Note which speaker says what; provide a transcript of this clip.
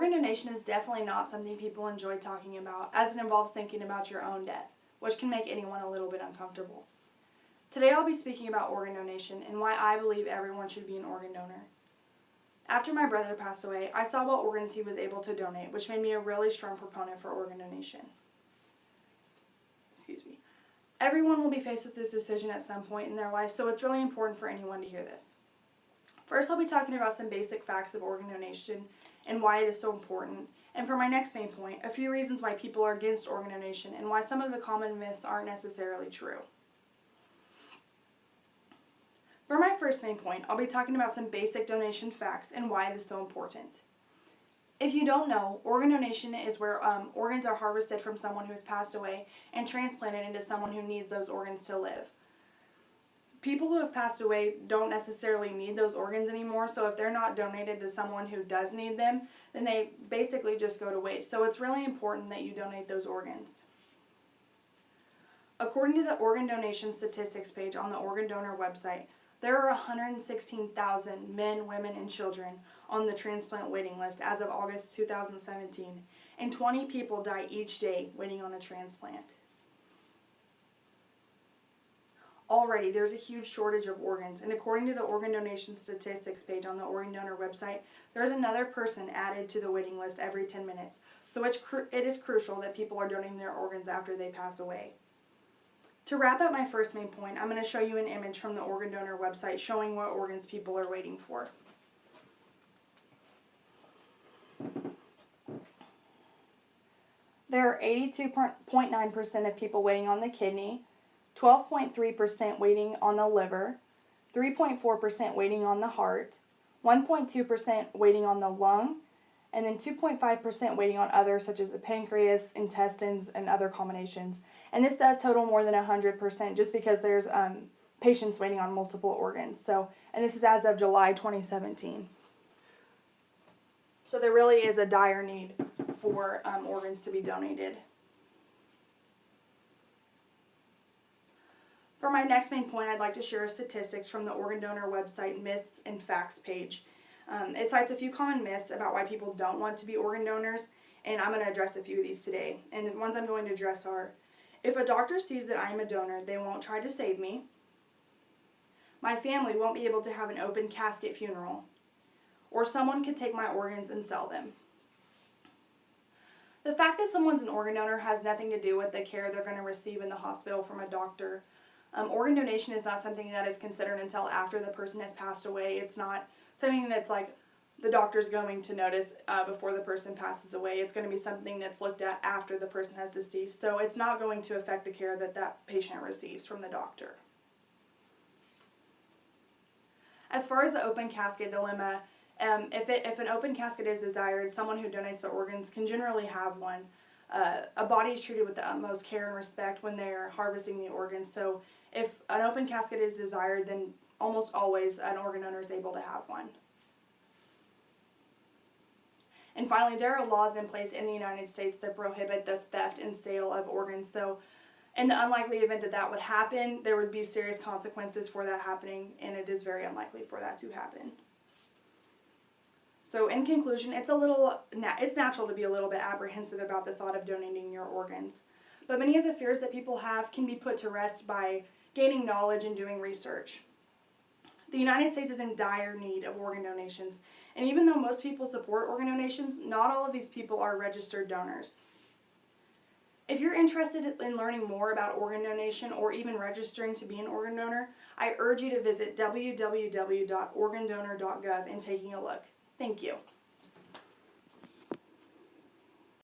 Speaker 1: Organ donation is definitely not something people enjoy talking about, as it involves thinking about your own death, which can make anyone a little bit uncomfortable. Today I'll be speaking about organ donation and why I believe everyone should be an organ donor. After my brother passed away, I saw what organs he was able to donate, which made me a really strong proponent for organ donation. Everyone will be faced with this decision at some point in their life, so it's really important for anyone to hear this. First, I'll be talking about some basic facts of organ donation and why it is so important. And for my next main point, a few reasons why people are against organ donation and why some of the common myths aren't necessarily true. For my first main point, I'll be talking about some basic donation facts and why it is so important. If you don't know, organ donation is where organs are harvested from someone who has passed away and transplanted into someone who needs those organs to live. People who have passed away don't necessarily need those organs anymore, so if they're not donated to someone who does need them, then they basically just go to waste. So it's really important that you donate those organs. According to the organ donation statistics page on the organ donor website, there are 116,000 men, women, and children on the transplant waiting list as of August 2017, and 20 people die each day waiting on a transplant. Already, there's a huge shortage of organs, and according to the organ donation statistics page on the organ donor website, there's another person added to the waiting list every 10 minutes. So it is crucial that people are donating their organs after they pass away. To wrap up my first main point, I'm going to show you an image from the organ donor website showing what organs people are waiting for. There are 82.9% of people waiting on the kidney, 12.3% waiting on the liver, 3.4% waiting on the heart, 1.2% waiting on the lung, and then 2.5% waiting on others such as the pancreas, intestines, and other combinations. And this does total more than 100% just because there's patients waiting on multiple organs. And this is as of July 2017. So there really is a dire need for organs to be donated. For my next main point, I'd like to share statistics from the organ donor website Myths and Facts page. It cites a few common myths about why people don't want to be organ donors, and I'm going to address a few of these today. And the ones I'm going to address are, if a doctor sees that I am a donor, they won't try to save me. My family won't be able to have an open casket funeral. Or someone could take my organs and sell them. The fact that someone's an organ donor has nothing to do with the care they're going to receive in the hospital from a doctor. Organ donation is not something that is considered until after the person has passed away. It's not something that's like the doctor's going to notice before the person passes away. It's going to be something that's looked at after the person has deceased. So it's not going to affect the care that that patient receives from the doctor. As far as the open casket dilemma, if an open casket is desired, someone who donates the organs can generally have one. A body is treated with the utmost care and respect when they're harvesting the organs. So if an open casket is desired, then almost always an organ donor is able to have one. And finally, there are laws in place in the United States that prohibit the theft and sale of organs. So in the unlikely event that that would happen, there would be serious consequences for that happening, and it is very unlikely for that to happen. So in conclusion, it's natural to be a little bit apprehensive about the thought of donating your organs. But many of the fears that people have can be put to rest by gaining knowledge and doing research. The United States is in dire need of organ donations, and even though most people support organ donations, not all of these people are registered donors. If you're interested in learning more about organ donation or even registering to be an organ donor, I urge you to visit www.organdonor.gov and taking a look. Thank you.